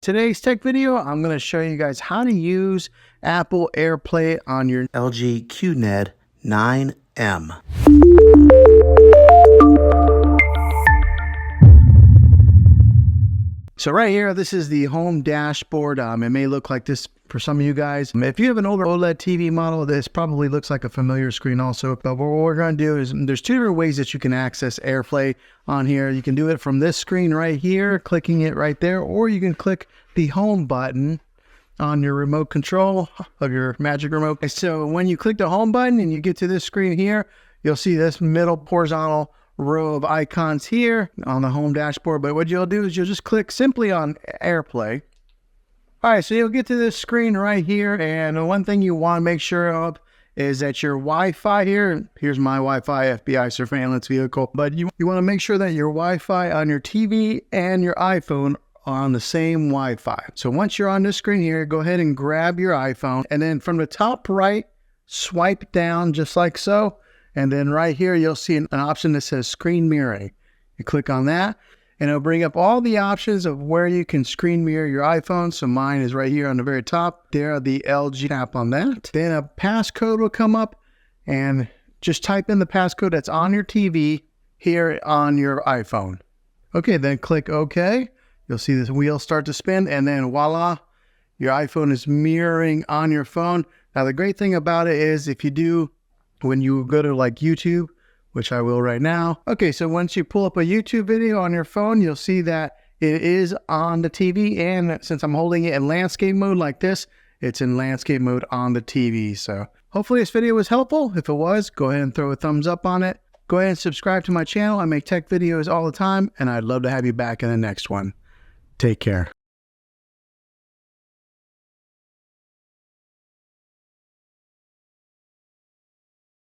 Today's tech video, I'm going to show you guys how to use Apple AirPlay on your LG QNED9M. So right here, this is the home dashboard. It may look like this for some of you guys. If you have an older OLED TV model, this probably looks like a familiar screen also. But what we're going to do is there's two different ways that you can access AirPlay on here. You can do it from this screen right here, clicking it right there, or you can click the home button on your remote control of your Magic Remote. So when you click the home button and you get to this screen here, you'll see this middle horizontal row of icons here on the home dashboard. But what you'll do is you'll just click simply on AirPlay. All right, so you'll get to this screen right here, and one thing you want to make sure of is that your Wi-Fi here's my Wi-Fi FBI surveillance vehicle, but you want to make sure that your Wi-Fi on your TV and your iPhone are on the same Wi-Fi. So once you're on this screen here, go ahead and grab your iPhone, and then from the top right, swipe down just like so, and then right here you'll see an option that says screen mirroring. You click on that, and it'll bring up all the options of where you can screen mirror your iPhone. So mine is right here on the very top. There, the LG, tap on that. Then a passcode will come up, and just type in the passcode that's on your TV here on your iPhone. Okay, then click OK. You'll see this wheel start to spin, and then voila, your iPhone is mirroring on your phone. Now, the great thing about it is if you do, when you go to like YouTube, which I will right now. Okay, so once you pull up a YouTube video on your phone, you'll see that it is on the TV, and since I'm holding it in landscape mode like this, it's in landscape mode on the TV. So hopefully this video was helpful. If it was, go ahead and throw a thumbs up on it. Go ahead and subscribe to my channel. I make tech videos all the time, and I'd love to have you back in the next one. Take care.